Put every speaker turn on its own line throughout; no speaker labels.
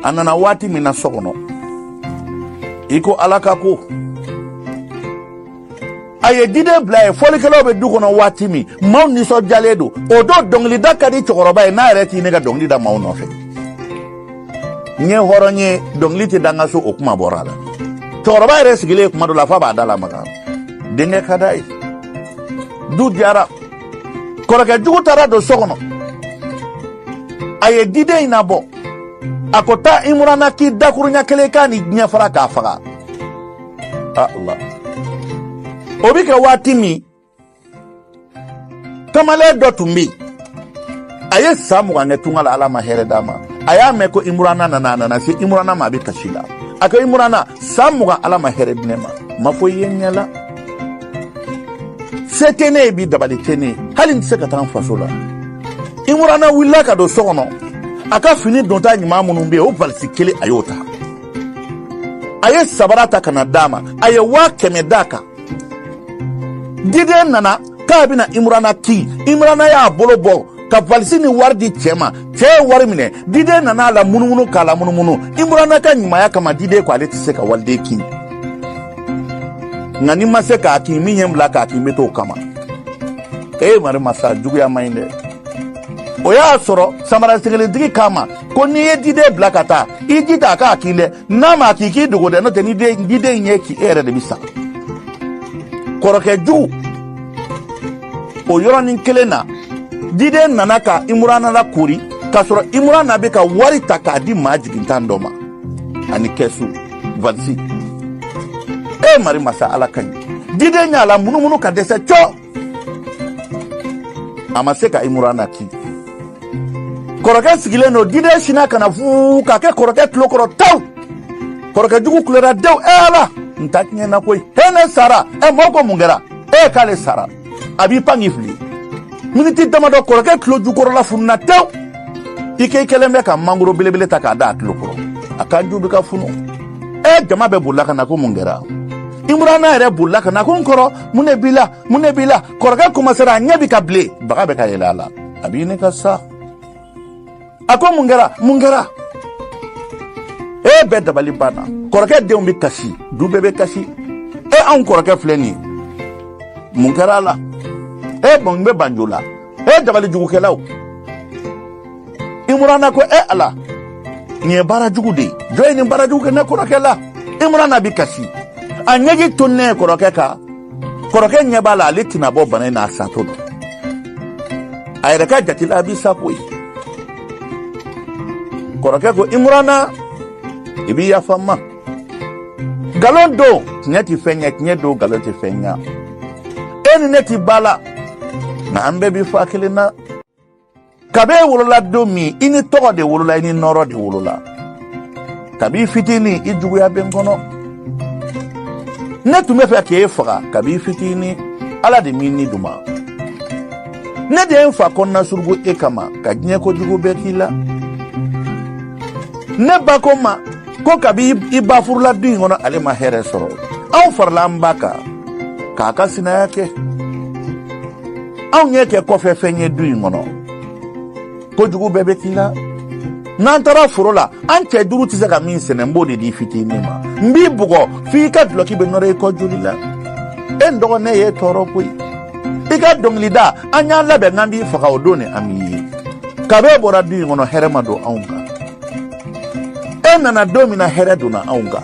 anana wati mina sokono iko alaka ko aye dide bla e folikelo be dukono wati mi maw ni so jaledo o do dongli dakadi chokoroba e na reti ne ga dongli da maw no fe nye horonye dongli ti danga so okuma borala chokoroba e resigile kuma do la fa ba dala maga denge kadai du diara koroke jugu tara do sokono aye dide inabo akota imurana ki dakurunya keleka ni nyafara ka faga Allah obi ka wati mi kamale dotumbi aye samu ane tungala alama here dama aya meko imurana na si imurana ma bi kashila aka imurana samu ga alama here dinema mafo yenyala setene bi dabali tene halin seka tan fasola imurana willa do sokono aka fini donta nyima munumbe o valsi kele ayota aye sabarata kana dama aye wa kemedaka dide nana ka bina imurana ki imurana ya bolobo ka valsi ni wardi chema che wari mine dide nana la munumunu kala munumunu imurana ka nyima ya kama dide kwa leti seka walde ki ngani maseka aki minyem blaka aki meto kama mare masa jugu ya mainde oya soro samara sigele digi kama ko ni ye dide blakata ijita ka akile nama kiki dugo de no te ni dide nyeki ere de bisa koroke ju o yoro nin kelena dide nanaka imurana la kuri kasoro imurana be ka wari taka di majigi tandoma ani kesu vansi mari masa alakan dide nyala munumunu ka dese cho amaseka imurana ki koroke sigile no dide shina kana fu ka ke koroke tlokoro taw koroke jugu kulera dew ala ntaknya na koy hene sara moko mungera kale sara abi pangifli miniti damado koroke tlo jugoro la funna taw ike kelembe ka mangoro belebele taka da tlokoro akanju bi ka funu jama be bulla kana ko mungera imurana ere bulla kana ko nkoro munebila koroke kumasera nyabi ka ble baga be ka yelala abi ne ka sa ako mungera be dabali bana koroke de umbi kasi du bebe kasi an koroke fleni mungera la bongbe banjola dabali jugu kelaw imurana ko ala ni bara jugu de joy ni bara jugu na koroke la imurana bi kasi anyegi tonne koroke ka koroke nyebala litina bo bana na sato ayre ka jatila bi sapoi koroke ko imurana ibi ya fama galondo nyati fenya nyedo galoti fenya eni neti bala na ambe bi fakilina kabe wolola domi ini togo de wolola ini noro de wolola kabi fitini ijugu ya bengono netu mefe ke faga kabi fitini ala de mini duma ne de enfa konna surgu ekama kajne ko jugu bekila ne bakoma ko kabi ibafurla dingono ale ma here soro aw farla mbaka kaka sina yake aw nyeke ko fe fenye dingono ko jugu bebe kila nantara furola anche duru tise ka min sene mbodi di fitini ma mbi bugo fi ka bloki be nore ko julila endo ne ye toro pui ika donglida anya labe ngambi faka odone ami kabe bora dingono herema do aunga nana domina here duna aunga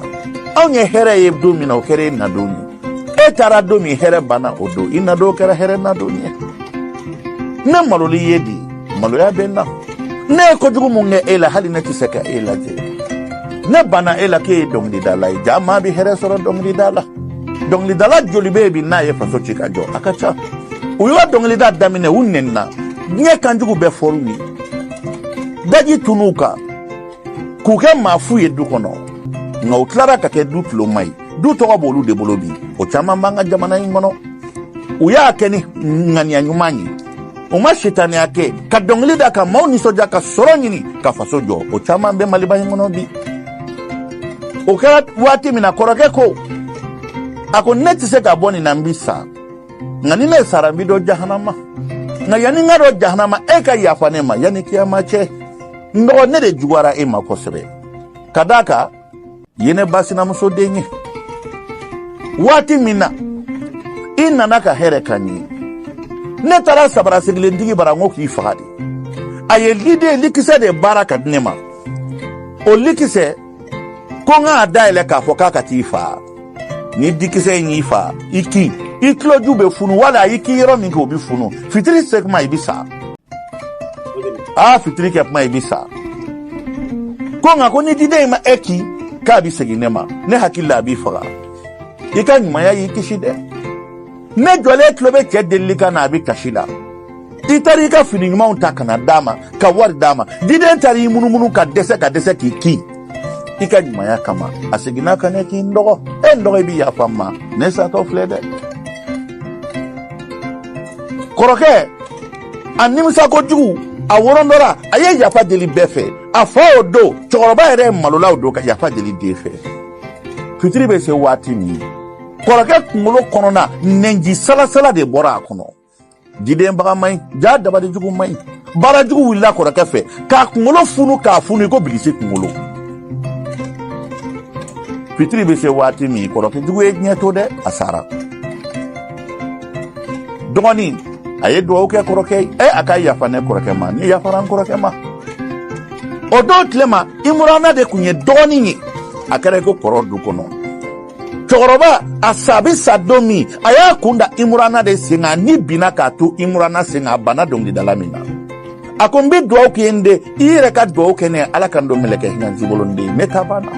aunye here ye domina o kere na doni tara domi here bana odo ina do kera here na doni na maloli yedi maloya benna ne ko jugu munge ela hali na tiseka ela je ne bana ela ke dongli dala jama bi here soro dongli dala joli bebi na ye faso chika jo akacha uyo dongli da damine unnenna nye kanjugu be foruni daji tunuka kuke mafu ye du kono nga utlara ka ke du tulo mai du to bolu de bolobi o chama manga jamana ngono uya keni ngani anyumanyi uma shetani yake ka dongli da ka mauni soja ka soronyini ka fasojo o chama be maliba ngono bi o kara wati mina koroke ko ako neti se ka boni na mbisa ngani le sarambido jahannama na yani ngaro jahannama ka yafanema yani kiyama che ndo ne de juwara makosre kadaka yene basina muso denye wati mina ina naka here kanyi ne tara sabara siglendigi barango ki fagadi aye lide likise de baraka dnema o likise ko nga daile ka foka katifa ni dikise nyifa iki iklo jube funu wala iki yero minki obi funu fitiri sekma ibisa fitiri kepma ibisa ko nga ko ni dide ma eki ka bi seginema ne hakilla bi faga ika nyuma ya yikishide ne jole klobe ke delika na bi kashida itari ka fini nyuma unta kana dama ka war dama dide ntari munumunu ka dese ki ika nyuma ya kama asigina kana ki ndogo ndogo bi ya fama ne sa to flede koroke animisa ko jugu aworondora aye yafa deli befe afa odo choroba ere malola odo ka yafa deli defe fitiri be se wati ni koroke kumulo konona nenji sala de bora akono dide mbaga mai ja daba de jugu mai bara jugu willa koroke fe ka kumulo funu ka funu ko bilisi kumulo fitiri be se wati mi koroke jugu e nyeto de asara dogoni aye do ke koroke akai yafa ne koroke ma ni yafa ran koroke ma odo tlema imurana de kunye dogoni ni akare ko korodu kono choroba asabi sadomi aya kunda imurana de singa ni bina katu imurana singa bana dongi dalamina akombi do kende ire ka do kene ala kando meleke hinan zibolonde metabana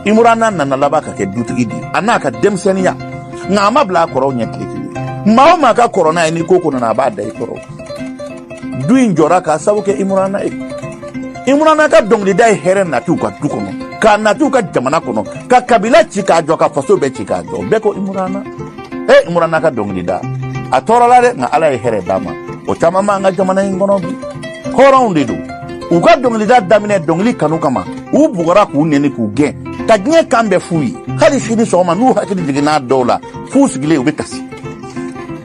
imurana nana labaka ke dutigi anaka demsenia ngama bla koro nyekliki maoma ka corona ni koko na ba dai koro duin jora ka sabuke imurana ka dongli dai heren na tu ka dukono ka na tu ka jamana kono ka kabila chika jo ka faso be chika jo beko imurana ka dongli da atora la na ala here dama o chama manga jamana ngono bi horonde do u ka dongli da damine dongli kanu kama u bugora ku neni ku gen tagне kambe fuyi hali shidi so ma nu hakidi digina dola fu sigile u bekasi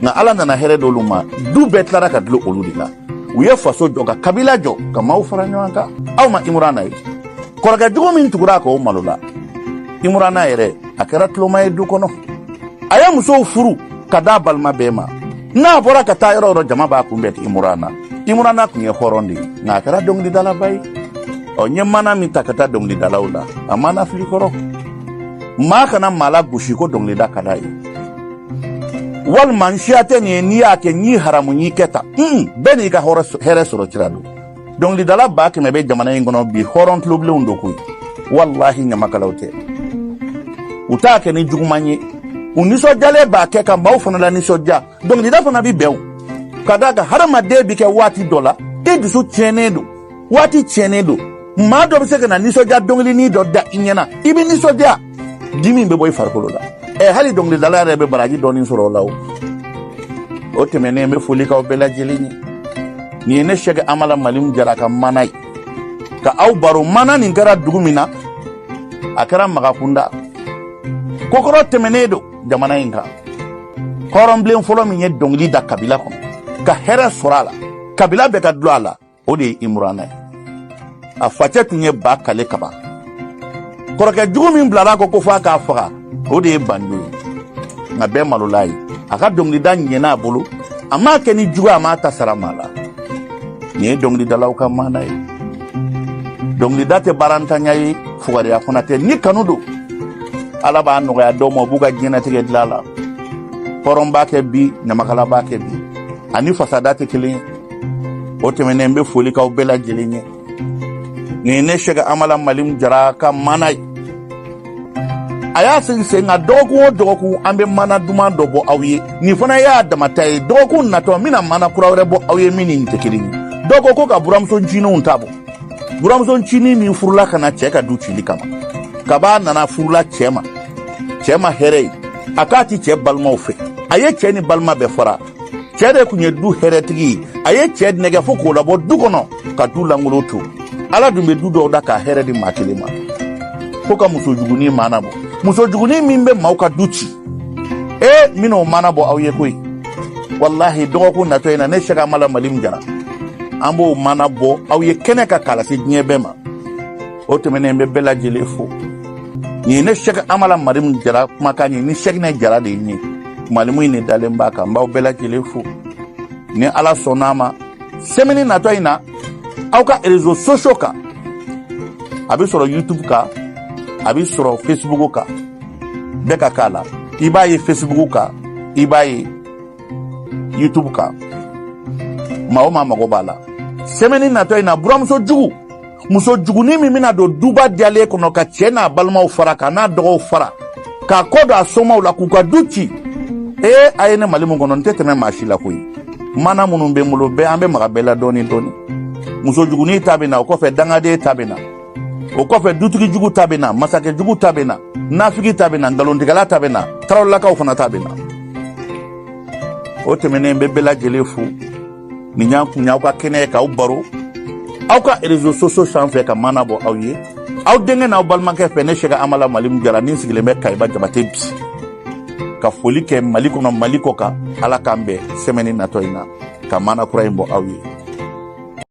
na ala nana here doluma du betlara ka dlo oludila uye faso joga kabila jo kama ufaranyoanga au ma imurana yi koraga jugo min tugura ko malola imurana yere akara tloma edu kono aya muso furu kada balma bema na bora ka tayro jama ba ku mbet imurana kunye horondi na akara dongdi dala bay o nyemana mi takata dongdi dala ula amana flikoro maka na mala gushi ko dongdi da kadai wal manshate ni yake ni haramu ni keta beni ka here soro tirado donc li dala ba ke mebe jamana ngono bi horon tluble undoku wallahi nyama kalawte utake ni jugumanye uniso jale ba ke kan baw fana la ni soja donc li da fana bi bew kadaga harama de bi ke wati dola e du so chenedo wati chenedo ma do be se kana ni soja donc li ni do da inyana ibi ni soja dimi be boy farkolola hali donc les dala rebe baraji doni soro law o temene me fuli ka bela jelini ni ne shege amala malim jara ka manai ka au baro mana ni ngara dugumina akara magakunda kokoro temene do jamana inga korom blem folo mi nye dongli da kabila ko ka hera sorala kabila be ka dloala o de imurana a fache tunye ba kale kaba koroke dugumi blara ko fa ka faga o de bandu na be malulai aka dongli da nyena bulu ama ke ni juga ma ta saramala ni dongli da lauka manai dongli da te baranta nyai fugari afuna te ni kanudo ala ba no ya do mo buga jina te gedlala koromba ke bi nyamakala ba ke bi ani fasadate kilin o temene mbe foli ka bela jelinye ni ne shega amala malim jara ka manai aya se nga doku ambe mana duma dobo awiye ni fana ya damatai doku nato mina mana kurawre bo awiye mini ntekilini dogo ko ka buramso njino untabo buramso nchini ni furula kana cheka du chili kama kaba nana furula chema herei akati che balma ofe aye cheni balma be fora chede kunye du heretigi aye ched nege foko labo dukono ka du langulotu ala dumbe du do da ka heredi makilima foka musojuguni manabo musojuguni mimbe mauka duchi mino manabo awye koi wallahi dogo ko nato ina ne shaka mala malim jara ambo manabo awye kene ka kala si nyebema o tɛmɛnen bɛ bɛɛ lajɛlen fo. Ni ne Sheikh Amala Mariam Jara kumakan ye, ni Sheikh ne Jara de ye. Malimu in ne dalen b'a kan, n b'aw bɛɛ lajɛlen fo. Ni Ala sɔnn'a ma, semaine natɔ in na, aw ka réseaux sociaux kan. A bɛ sɔrɔ YouTube kan, a bɛ sɔrɔ Facebook kan. Bɛɛ ka k'a la. I b'a ye Facebook kan, i b'a ye YouTube kan. Maa o maa mago b'a la. Semaine natɔ in na, buramuso jugu, muso jugunin min bɛna don duba diyalen kɔnɔ ka cɛ n'a balimaw fara, ka n'a dɔgɔw fara, k'a kɔ don a somɔgɔw la k'u ka du ci. A ye ne Mali mun kɔnɔ n tɛ tɛmɛ maa si la koyi. Mana minnu bɛ n bolo bɛɛ an bɛ maga bɛɛ la dɔɔni dɔɔni. Muso jugunin ta bɛ na, o kɔfɛ dangaden ta bɛ na, o kɔfɛ dutigi jugu ta bɛ na, masakɛ jugu ta bɛ na, nafigi ta bɛ na, nkalontigɛla ta bɛ na, tarawelelakaw fana ta bɛ na. O tɛmɛnen bɛ bɛɛ lajɛlen fo. Ni y'an kun y'aw ka kɛnɛ ye k'aw baro, aw ka réseaux sociaux sanfɛ ka mana bɔ aw ye. Aw denkɛ n'aw balimakɛ fɛ ne Sheikh Amala Mariam Jara ni sigilen bɛ Kayiba Jabate bi. Ka foli kɛ Mali kɔnɔ Mali kɔ kan, Ala k'an bɛn semaine natɔ in na ka mana kura in bɔ aw ye.